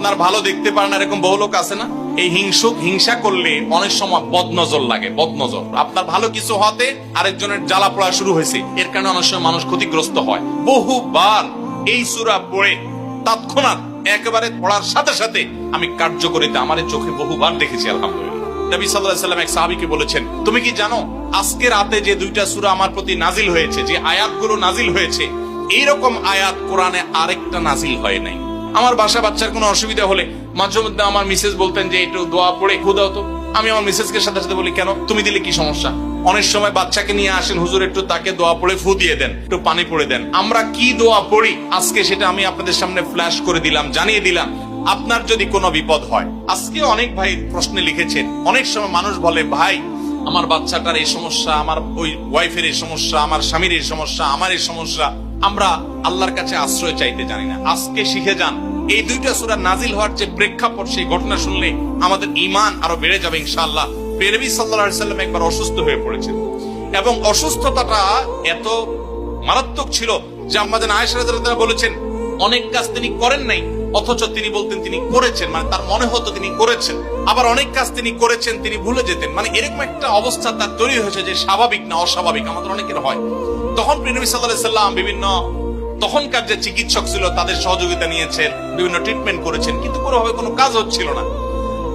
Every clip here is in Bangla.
আপনার ভালো দেখতে পারেন এরকম বহু লোক আছে না? এই হিংসা করলে অনেক সময় বদনজর লাগে, বদনজর। আপনার ভালো কিছু হতে আরেকজনের জ্বালা পড়া শুরু হয়েছে, এর কারণে অনেক সময় মানুষ ক্ষতিগ্রস্ত হয়। বহুবার এই সূরা পড়ে তৎক্ষণাৎ একেবারে পড়ার সাথে সাথে আমি কার্যকরিতা আমার চোখে বহুবার দেখেছি, আলহামদুলিল্লাহ। নবী সাল্লাল্লাহু আলাইহি ওয়াসাল্লাম এক সাহাবীকে বলেছেন, তুমি কি জানো আজকে রাতে যে দুইটা সূরা আমার প্রতি নাজিল হয়েছে, যে আয়াতগুলো নাজিল হয়েছে, এইরকম আয়াত কোরআনে আরেকটা নাজিল হয় নাই। আমার বাসা বাচ্চার কোনো অসুবিধা হলে মাঝে মধ্যে আমার মিসেস বলতেন যে একটু দোয়া পড়ে খুদাও তো। আমি আমার মিসেসকে সাথে সাথে বলি, কেন, তুমি দিলে কি সমস্যা? অনেক সময় বাচ্চাকে নিয়ে আসেন, হুজুর একটু তাকে দোয়া পড়ে ফু দিয়ে দেন, একটু পানি পড়ে দেন। আমরা কি দোয়া পড়ি আজকে সেটা আমি আপনাদের সামনে ফ্ল্যাশ করে দিলাম, জানিয়ে দিলাম। আপনার যদি কোনো বিপদ হয়, আজকে অনেক ভাই প্রশ্নে লিখেছেন, অনেক সময় মানুষ বলে, ভাই আমার বাচ্চাটার এই সমস্যা, আমার ওই ওয়াইফের এই সমস্যা, আমার স্বামীর এই সমস্যা, আমার এই সমস্যা, আমরা আল্লাহর কাছে আশ্রয় চাইতে জানি না। আজকে শিখে যান, এই দুইটা সূরা নাজিল হওয়ার যে প্রেক্ষাপট, সেই ঘটনা শুনলে আমাদের ঈমান আরো বেড়ে যাবে ইনশাআল্লাহ। নবী সাল্লাল্লাহু আলাইহি ওয়াসাল্লাম একবার অসুস্থ হয়ে পড়েছেন এবং অসুস্থতাটা এত মারাত্মক ছিল যে আম্মা জান আয়েশা রাদিয়াল্লাহু তাআলা বলেছেন, অনেক কাজ তিনি করেন নাই অথচ তিনি বলতেন তিনি করেছেন, মানে তার মনে হতো তিনি করেছেন। আবার অনেক কাজ তিনি করেছেন তিনি ভুলে যেতেন, মানে এরকম একটা অবস্থা তার তৈরি হয়েছে যে স্বাভাবিক না অস্বাভাবিক, আমাদের অনেকের হয়। তখন নবী সাল্লাল্লাহু আলাইহি ওয়াসাল্লাম বিভিন্ন তখনকার যে চিকিৎসক ছিল তাদের সহযোগিতা নিয়েছেন, বিভিন্ন ট্রিটমেন্ট করেছেন, কিন্তু কোনোভাবে কোনো কাজ হচ্ছিল না।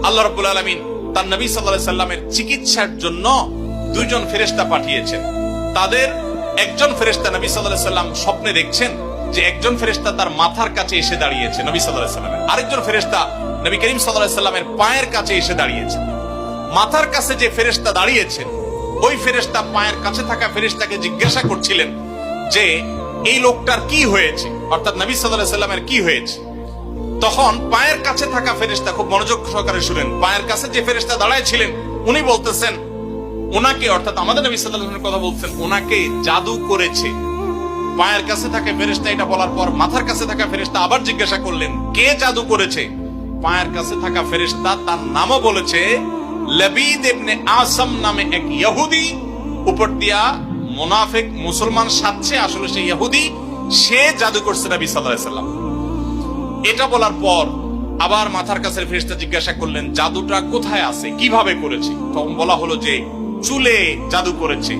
আল্লাহ রাব্বুল আলামিন তার নবী সাল্লাল্লাহু আলাইহি ওয়াসাল্লামের চিকিৎসার জন্য দুইজন ফেরেশতা পাঠিয়েছেন। তাদের একজন ফেরেশতা নবী সাল্লাল্লাহু আলাইহি ওয়াসাল্লাম স্বপ্নে দেখছেন যে একজন ফেরেশতা তার মাথার কাছে এসে দাঁড়িয়েছে নবী সাল্লাল্লাহু আলাইহি ওয়াসাল্লামের, আরেকজন ফেরেশতা নবী করিম সাল্লাল্লাহু আলাইহি ওয়াসাল্লামের পায়ের কাছে এসে দাঁড়িয়েছে। মাথার কাছে যে ফেরেশতা দাঁড়িয়েছেন, ওই ফেরেশতা পায়ের কাছে থাকা ফেরেশতাকে জিজ্ঞাসা করছিলেন যে এই লোকটার কি হয়েছে, অর্থাৎ নবী সাল্লাল্লাহু আলাইহি ওয়াসাল্লামের কি হয়েছে। তখন পায়ের কাছে থাকা ফেরেশতা খুব মনোযোগ সহকারে শুনেন, পায়ের কাছে যে ফেরেশতা দাঁড়ায় ছিলেন উনি বলতেছেন, ওনাকে, অর্থাৎ আমাদের নবী সাল্লাল্লাহু আলাইহি ওয়াসাল্লামের কথা বলছেন, ওনাকে জাদু করেছে। পায়ের কাছে থাকা ফেরেশতা এটা বলার পর মাথার কাছে থাকা ফেরেশতা আবার জিজ্ঞাসা করলেন, কে জাদু করেছে? পায়ের কাছে থাকা ফেরেশতা তার নামও বলেছে, লবিদ ইবনে আসাম নামে এক ইহুদি, উপর দিয়া মুনাফিক মুসলমান সাজছে, আসলে সে ইহুদি, সে জাদু করছে নবী সাল্লাল্লাহু আলাইহি ওয়াসাল্লাম। এটা বলার পর আবার মাথার কাছে ফেরেশতা জিজ্ঞাসা করলেন, জাদুটা কোথায় আছে, কিভাবে করেছে? তখন বলা হলো যে চুলে জাদু করেছে,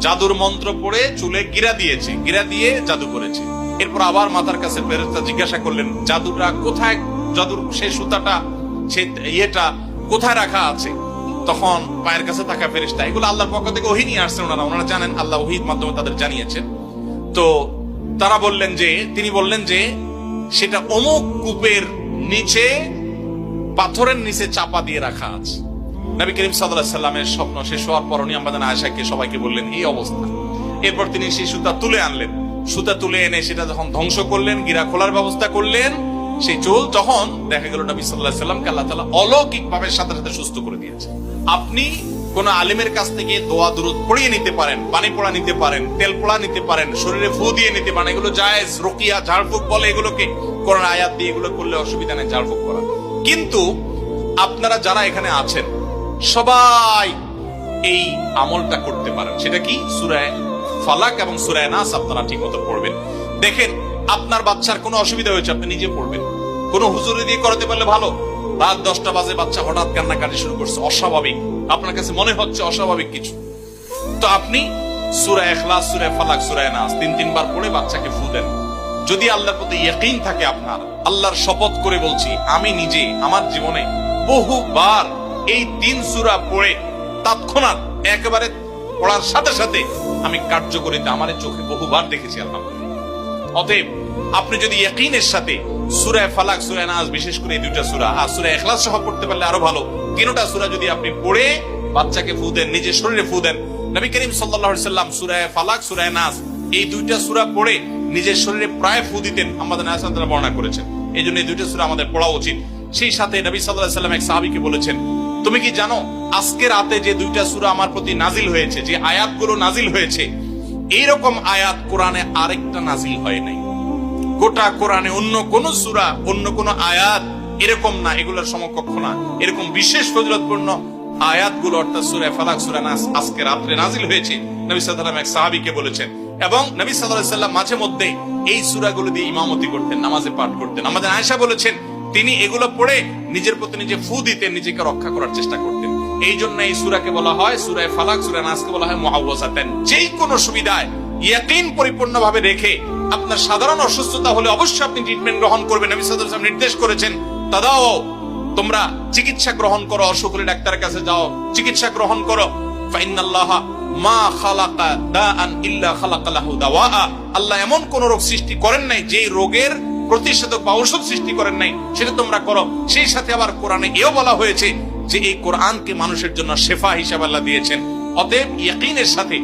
জাদুর মন্ত্র পড়ে চুলে গিরা দিয়েছে, গিরা দিয়ে জাদু করেছে। এরপর আবার মাথার কাছে ফেরেশতা জিজ্ঞাসা করলেন, জাদুটা কোথায়, জাদুর সেই সুতাটা, সেই ইয়েটা কোথায় রাখা আছে? তখন পায়ের কাছে থাকা ফেরেশতা, এগুলো আল্লাহর পক্ষ থেকে ওহী নিয়ে আসছেন, ওনারা জানেন, আল্লাহ ওহীর মাধ্যমে তাদের জানিয়েছেন। তো তারা বললেন যে, তিনি বললেন যে সেটা অমুক কূপের নিচে, পাথরের নিচে চাপা দিয়ে রাখা আছে। নবী করিম সাল্লাল্লাহু আলাইহি ওয়াসাল্লামের স্বপ্ন শেষ হওয়ার পর উনি আম্মা জান আয়েশাকে সবাইকে বললেন এই অবস্থা। এরপর তিনি সেই সুতা তুলে আনলেন, সুতা তুলে এনে সেটা যখন ধ্বংস করলেন, গিরা খোলার ব্যবস্থা করলেন, সেই চুল, তখন দেখা গেল নবী সাল্লাল্লাহু আলাইহি ওয়াসাল্লামকে আল্লাহ তাআলা অলৌকিক ভাবে সাথে সাথে সুস্থ করে দিয়েছে। আপনি কোন আলিমের কাছ থেকে দোয়া দুরূদ পড়িয়ে নিতে পারেন, পানি পড়া নিতে পারেন, তেল পড়া নিতে পারেন, শরীরে ফু দিয়ে নিতে পারেন, এগুলো জায়েজ। রুকিয়া, ঝাড়ফুঁক বলে এগুলোকে, কোরআন আয়াত দিয়ে এগুলো করলে অসুবিধা নেই ঝাড়ফুঁক করা। কিন্তু আপনারা যারা এখানে আছেন সবাই এই আমলটা করতে পারেন। সেটা কি? সূরা ফালাক এবং সূরা নাস আপনারা ঠিকমতো পড়বেন। দেখেন আপনার বাচ্চার কোনো অসুবিধা হয়েছে, আপনি নিজে পড়বেন। কোনো হুজুরি দিয়ে করাতে পারলে ভালো। রাত 10টা বাজে বাচ্চা হঠাৎ কান্নাকাটি শুরু করছে, অস্বাভাবিক, আপনার কাছে মনে হচ্ছে অস্বাভাবিক কিছু, তো আপনি সূরা ইখলাস, সূরা ফালাক, সূরা নাস 3 বার পড়ে বাচ্চাকে ফু দেন। যদি আল্লাহর প্রতি ইয়াকিন থাকে আপনার, আল্লাহর শপথ করে বলছি, আমি নিজে আমার জীবনে বহুবার এই 3 সূরা পড়ে তৎক্ষণাৎ একেবারে পড়ার সাথে সাথে আমি কার্যকরিতা আমার চোখে বহুবার দেখেছি, আলহামদুলিল্লাহ। অতএব আপনি যদি ইয়াকিনের সাথে সূরা ফালাক, সূরা নাস, বিশেষ করে এই দুইটা সূরা আর সূরা ইখলাস সহ পড়তে পারলে আরো ভালো, তিনটা সূরা যদি আপনি পড়ে বাচ্চাকে ফু দেন, নিজের শরীরে ফু দেন। নবী করিম সাল্লাল্লাহু আলাইহি ওয়াসাল্লাম সূরা ফালাক, সূরা নাস এই দুইটা সূরা পড়ে নিজের শরীরে প্রায় ফু দিতেন, আমাদের আয়েশা রাদিয়াল্লাহু আনহা বর্ণনা করেছেন। এইজন্য এই দুইটা সূরা আমাদের পড়া উচিত। সেই সাথে নবী সাল্লাল্লাহু আলাইহি ওয়াসাল্লাম এক সাহাবীকে বলেছেন, তুমি কি জানো আজকে রাতে যে দুইটা সূরা আমার প্রতি নাজিল হয়েছে, যে আয়াতগুলো নাজিল হয়েছে, এইরকম আয়াত কোরআনে আরেকটা নাজিল হয় নাই। গোটা কোরআনে অন্য কোন সূরা, অন্য কোন আয়াত এরকম না, এগুলোর সমকক্ষ না। এরকম বিশেষ ফজিলতপূর্ণ আয়াতগুলো, অর্থাৎ সূরা ফালাক, সূরা নাস আজকে রাতে নাজিল হয়েছে, নবী সাল্লাল্লাহু আলাইহি ওয়াসাল্লাম এক সাহাবীকে বলেছেন। এবং নবী সাল্লাল্লাহু আলাইহি ওয়াসাল্লাম মাঝে মধ্যে এই সূরাগুলো দিয়ে ইমামতি করতেন, নামাজে পাঠ করতেন। আমাদের আয়েশা বলেছেন, তিনি এগুলো পড়ে নিজের প্রতি নিজে ফু দিতেন, নিজেকে রক্ষা করার চেষ্টা করতেন। এই জন্য এই সূরাকে বলা হয় সূরা ফালাক, সূরা নাসকে বলা হয় মুআওয়াযাতান। যেই কোনো সুবিধায় ইয়াকিন পরিপূর্ণভাবে রেখে আপনার সাধারণ অসুস্থতা হলে অবশ্যই আপনি ট্রিটমেন্ট গ্রহণ করবেন। নবী সাল্লাল্লাহু আলাইহি ওয়াসাল্লাম নির্দেশ করেছেন, তাদাও, তোমরা চিকিৎসা গ্রহণ করো, অসুখ হলে ডাক্তারের কাছে যাও, চিকিৎসা গ্রহণ করো। ফাইনাল্লাহা মা খালাকা দাআন ইল্লা খালাকা লাহু দাওয়া। আল্লাহ এমন কোন রোগ সৃষ্টি করেন নাই যে রোগের প্রতিষেধক বা ঔষধ সৃষ্টি করেন নাই, সেটা তোমরা করো। সেই সাথে আবার কোরআনে এও বলা হয়েছে যে এই কোরআনকে মানুষের জন্য শেফা হিসাবে আল্লাহ দিয়েছেন। অতএব ইয়াকিনের সাথে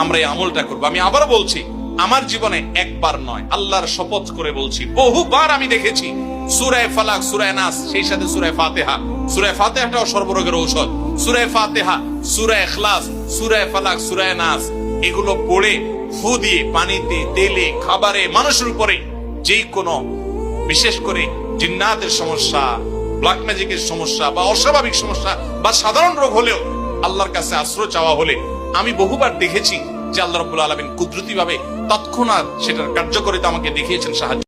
আমরা এই আমলটা করবো। আমি আবারও বলছি, আমার জীবনে একবার নয়, আল্লাহর শপথ করে বলছি, বহুবার আমি দেখেছি সূরা ফালাক, সূরা নাস, সেই সাথে সূরা ফাতিহা। সূরা ফাতিহাটাও সর্বরোগের ঔষধ। সূরা ফাতিহা, সূরা ইখলাস, সূরা ফালাক, সূরা নাস, এগুলো পড়ে ফু দিয়ে পানিতে, তেলে, খাবারে, মানুষের উপরে যেই কোনো, বিশেষ করে জিন্নাতের সমস্যা, ব্ল্যাক ম্যাজিকের সমস্যা বা অস্বাভাবিক সমস্যা বা সাধারণ রোগ হলেও আল্লাহর কাছে আশ্রয় চাওয়া হলে আমি বহুবার দেখেছি যে আল্লাহ রাব্বুল আলামিন কুদরতি ভাবে তৎক্ষণাৎ সেটার কার্যকারিতা আমাকে দেখিয়েছেন, সাহায্য